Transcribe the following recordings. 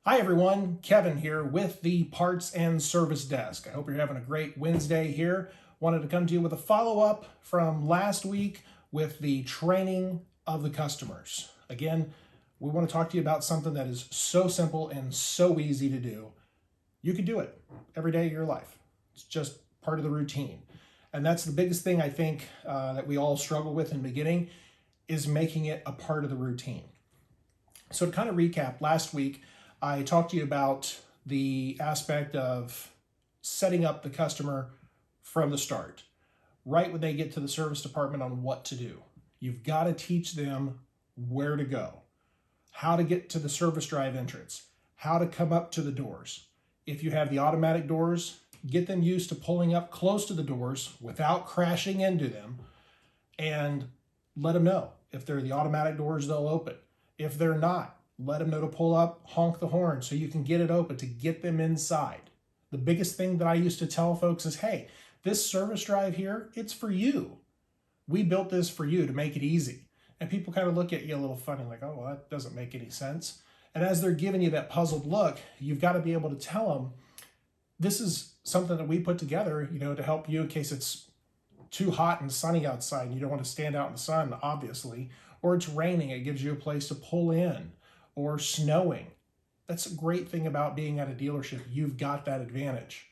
Hi everyone, Kevin here with the Parts and Service Desk. I hope you're having a great Wednesday here. Wanted to come to you with a follow-up from last week with the training of the customers. Again, we want to talk to you about something that is so simple and so easy to do. You can do it every day of your life. It's just part of the routine. And that's the biggest thing I think that we all struggle with in the beginning is making it a part of the routine. So to kind of recap, last week, I talked to you about the aspect of setting up the customer from the start, right when they get to the service department on what to do. You've got to teach them where to go, how to get to the service drive entrance, how to come up to the doors. If you have the automatic doors, get them used to pulling up close to the doors without crashing into them, and let them know. If they're the automatic doors, they'll open. If they're not, let them know to pull up, honk the horn so you can get it open to get them inside. The biggest thing that I used to tell folks is, hey, this service drive here, it's for you. We built this for you to make it easy. And people kind of look at you a little funny, like, oh, well, that doesn't make any sense. And as they're giving you that puzzled look, you've got to be able to tell them, this is something that we put together, to help you in case it's too hot and sunny outside and you don't want to stand out in the sun, obviously, or it's raining, it gives you a place to pull in, or snowing. That's a great thing about being at a dealership. You've got that advantage.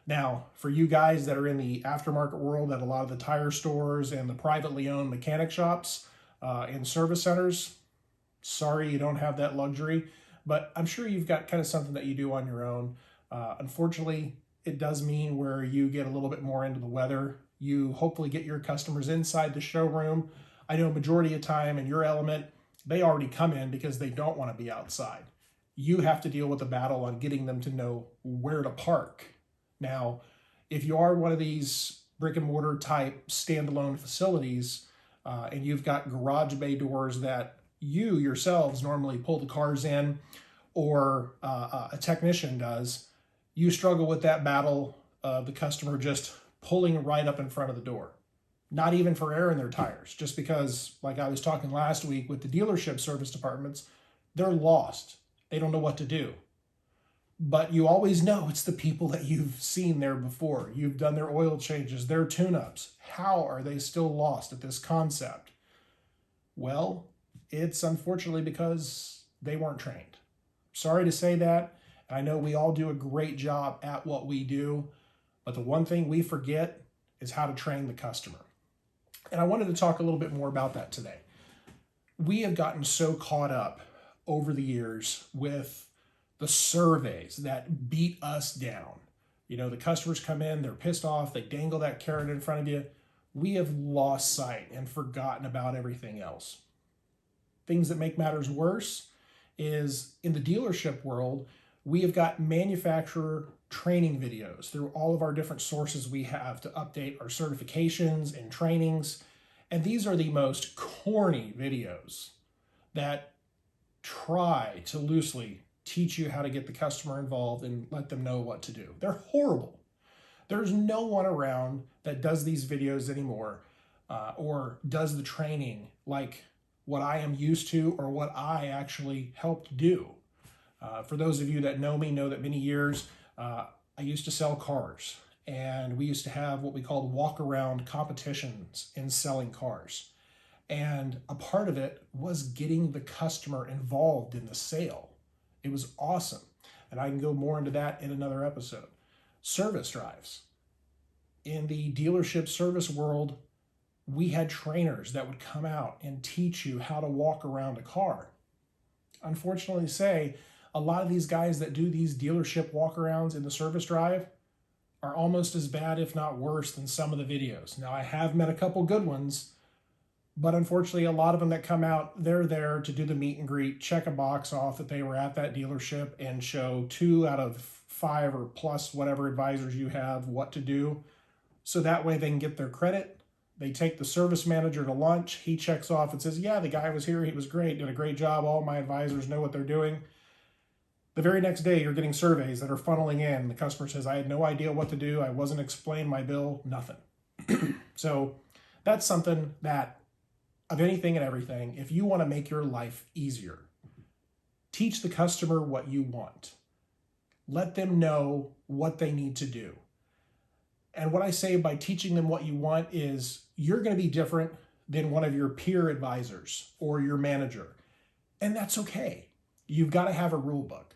Now, for you guys that are in the aftermarket world at a lot of the tire stores and the privately owned mechanic shops and service centers, sorry you don't have that luxury, but I'm sure you've got kind of something that you do on your own. Unfortunately, it does mean where you get a little bit more into the weather. You hopefully get your customers inside the showroom. I know majority of time in your element, they already come in because they don't want to be outside. You have to deal with the battle on getting them to know where to park. Now, if you are one of these brick and mortar type standalone facilities and you've got garage bay doors that you yourselves normally pull the cars in or a technician does, you struggle with that battle of the customer just pulling right up in front of the door. Not even for air in their tires, just because, like I was talking last week with the dealership service departments, they're lost. They don't know what to do. But you always know it's the people that you've seen there before. You've done their oil changes, their tune-ups. How are they still lost at this concept? Well, it's unfortunately because they weren't trained. Sorry to say that. I know we all do a great job at what we do, but the one thing we forget is how to train the customer. And I wanted to talk a little bit more about that today. We have gotten so caught up over the years with the surveys that beat us down. The customers come in, they're pissed off, they dangle that carrot in front of you. We have lost sight and forgotten about everything else. Things that make matters worse is in the dealership world, we have got manufacturer training videos through all of our different sources we have to update our certifications and trainings. And these are the most corny videos that try to loosely teach you how to get the customer involved and let them know what to do. They're horrible. There's no one around that does these videos anymore or does the training like what I am used to or what I actually helped do. For those of you that know me, know that many years I used to sell cars, and we used to have what we called walk-around competitions in selling cars. And a part of it was getting the customer involved in the sale. It was awesome. And I can go more into that in another episode. Service drives. In the dealership service world, we had trainers that would come out and teach you how to walk around a car. Unfortunately, a lot of these guys that do these dealership walkarounds in the service drive are almost as bad, if not worse, than some of the videos. Now, I have met a couple good ones, but unfortunately, a lot of them that come out, they're there to do the meet and greet, check a box off that they were at that dealership, and show 2 out of 5 or plus whatever advisors you have what to do. So that way they can get their credit. They take the service manager to lunch. He checks off and says, yeah, the guy was here. He was great, did a great job. All my advisors know what they're doing. The very next day, you're getting surveys that are funneling in. The customer says, I had no idea what to do. I wasn't explained my bill, nothing. So that's something that, of anything and everything, if you want to make your life easier, Teach the customer what you want. Let them know what they need to do. And what I say by teaching them what you want is you're going to be different than one of your peer advisors or your manager. And that's okay. You've got to have a rule book.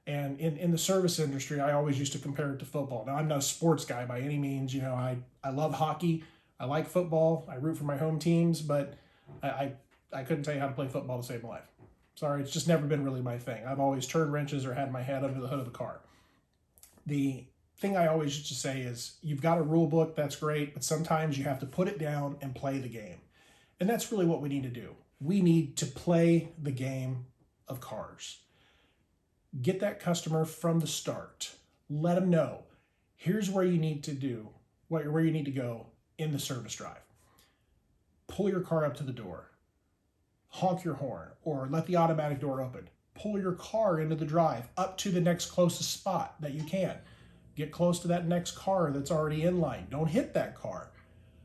And in the service industry, I always used to compare it to football. Now, I'm not a sports guy by any means. I love hockey. I like football. I root for my home teams, but I couldn't tell you how to play football to save my life. Sorry, it's just never been really my thing. I've always turned wrenches or had my head under the hood of the car. The thing I always used to say is you've got a rule book, that's great, but sometimes you have to put it down and play the game. And that's really what we need to do. We need to play the game of cars. Get that customer from the start. Let them know, here's where you need to do, where you need to go in the service drive. Pull your car up to the door. Honk your horn or let the automatic door open. Pull your car into the drive up to the next closest spot that you can. Get close to that next car that's already in line. Don't hit that car.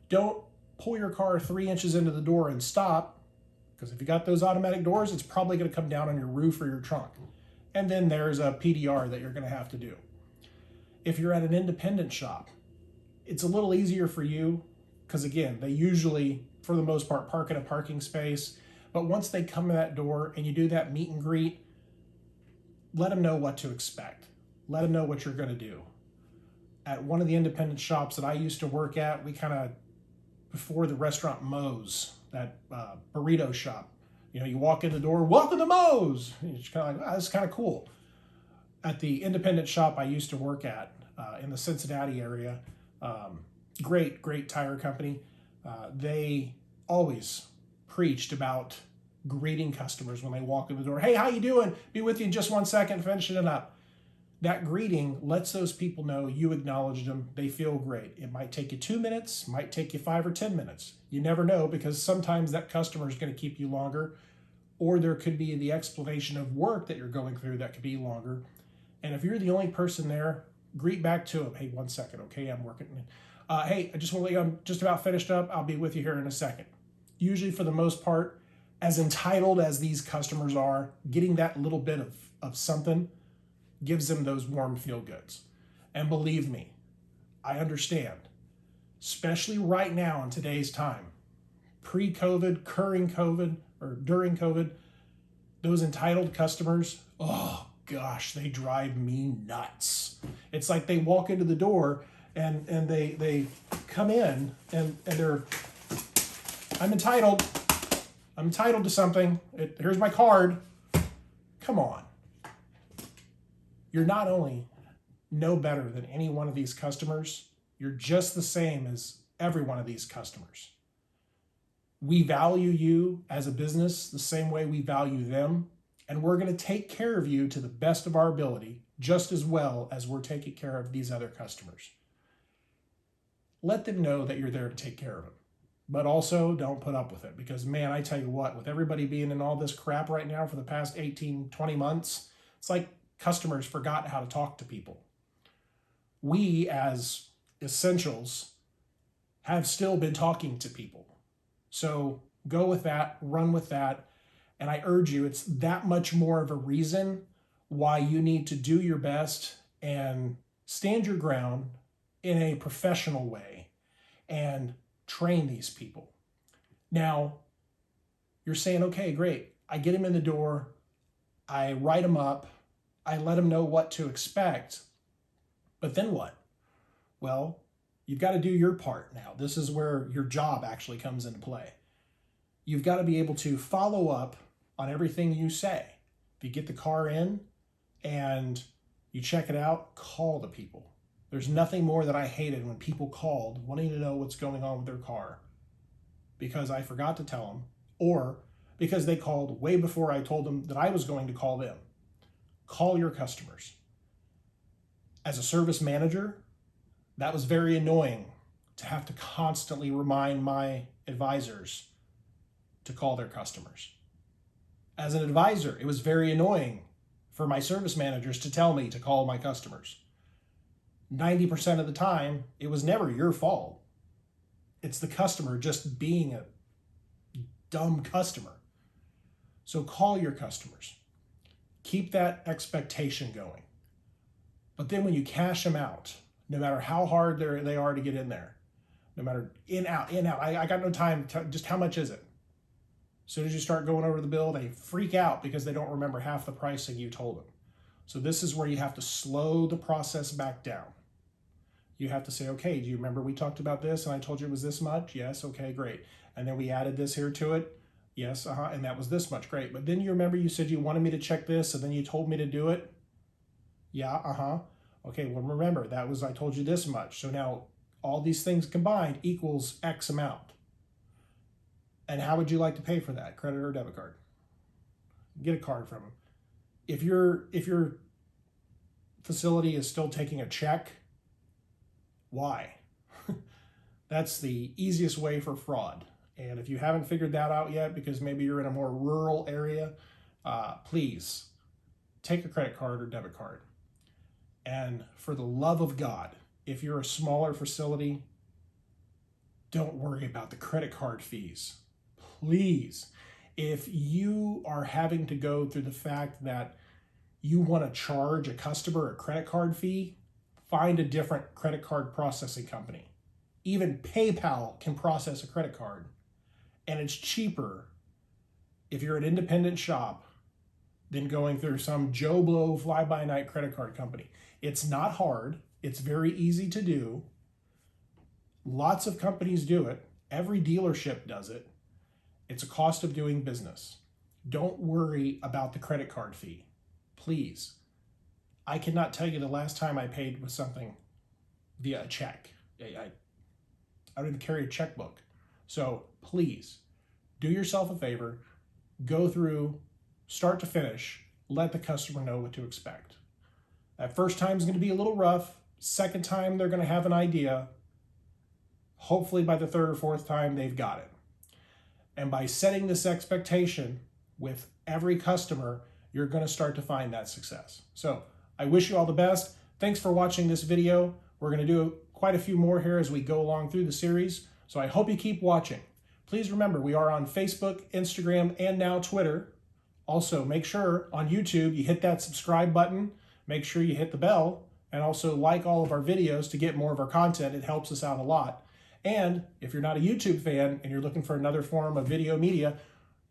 Don't pull your car 3 inches into the door and stop, because if you got those automatic doors, it's probably going to come down on your roof or your trunk. And then there's a PDR that you're going to have to do. If you're at an independent shop, it's a little easier for you because, again, they usually, for the most part, park in a parking space. But once they come to that door and you do that meet and greet, let them know what to expect. Let them know what you're going to do. At one of the independent shops that I used to work at, we kind of, before the restaurant Moe's, that burrito shop, you walk in the door, welcome to Moe's. It's kind of like, that's kind of cool. At the independent shop I used to work at in the Cincinnati area, great tire company, they always preached about greeting customers when they walk in the door. Hey, how you doing? Be with you in just 1 second, finishing it up. That greeting lets those people know you acknowledged them. They feel great. It might take you 2 minutes, might take you 5 or 10 minutes. You never know, because sometimes that customer is going to keep you longer, or there could be the explanation of work that you're going through that could be longer. And if you're the only person there, greet back to them. Hey, 1 second, okay, I'm working. Hey, I just want to let you know I'm just about finished up. I'll be with you here in a second. Usually, for the most part, as entitled as these customers are, getting that little bit of something gives them those warm feel-goods. And believe me, I understand, especially right now in today's time, pre-COVID, during COVID, those entitled customers, oh gosh, they drive me nuts. It's like they walk into the door and they come in and they're, I'm entitled to something. Here's my card. Come on. You're not only no better than any one of these customers, you're just the same as every one of these customers. We value you as a business the same way we value them, and we're going to take care of you to the best of our ability, just as well as we're taking care of these other customers. Let them know that you're there to take care of them, but also don't put up with it, because man, I tell you what, with everybody being in all this crap right now for the past 18, 20 months, it's like customers forgot how to talk to people. We, as essentials, have still been talking to people. So go with that, run with that, and I urge you, it's that much more of a reason why you need to do your best and stand your ground in a professional way and train these people. Now, you're saying, okay, great. I get them in the door. I write them up. I let them know what to expect. But then what? Well, you've got to do your part now. This is where your job actually comes into play. You've got to be able to follow up on everything you say. If you get the car in and you check it out, call the people. There's nothing more that I hated when people called wanting to know what's going on with their car because I forgot to tell them, or because they called way before I told them that I was going to call them. Call your customers. As a service manager, that was very annoying to have to constantly remind my advisors to call their customers. As an advisor, it was very annoying for my service managers to tell me to call my customers. 90% of the time, it was never your fault. It's the customer just being a dumb customer. So call your customers. Keep that expectation going. But then when you cash them out, no matter how hard they are to get in there, no matter in, out, I got no time, just how much is it? As soon as you start going over the bill, they freak out because they don't remember half the pricing you told them. So this is where you have to slow the process back down. You have to say, okay, do you remember we talked about this and I told you it was this much? Yes, okay, great. And then we added this here to it. Yes, and that was this much, great. But then you remember you said you wanted me to check this and then you told me to do it? Yeah, okay, well remember, that was, I told you this much. So now all these things combined equals X amount. And how would you like to pay for that? Credit or debit card? Get a card from them. If your facility is still taking a check, why? That's the easiest way for fraud. And if you haven't figured that out yet, because maybe you're in a more rural area, please take a credit card or debit card. And for the love of God, if you're a smaller facility, don't worry about the credit card fees. Please, if you are having to go through the fact that you want to charge a customer a credit card fee, find a different credit card processing company. Even PayPal can process a credit card, and it's cheaper if you're an independent shop than going through some Joe Blow fly-by-night credit card company. It's not hard. It's very easy to do. Lots of companies do it. Every dealership does it. It's a cost of doing business. Don't worry about the credit card fee, please. I cannot tell you the last time I paid with something via a check. I don't even carry a checkbook. So please, do yourself a favor, go through, start to finish, let the customer know what to expect. That first time is going to be a little rough. Second time, they're going to have an idea. Hopefully by the third or fourth time, they've got it. And by setting this expectation with every customer, you're going to start to find that success. So I wish you all the best. Thanks for watching this video. We're going to do quite a few more here as we go along through the series. So I hope you keep watching. Please remember, we are on Facebook, Instagram, and now Twitter. Also, make sure on YouTube you hit that subscribe button. Make sure you hit the bell and also like all of our videos to get more of our content. It helps us out a lot. And if you're not a YouTube fan and you're looking for another form of video media,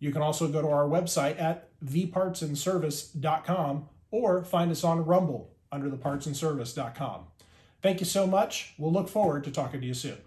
you can also go to our website at thepartsandservice.com or find us on Rumble under thepartsandservice.com. Thank you so much. We'll look forward to talking to you soon.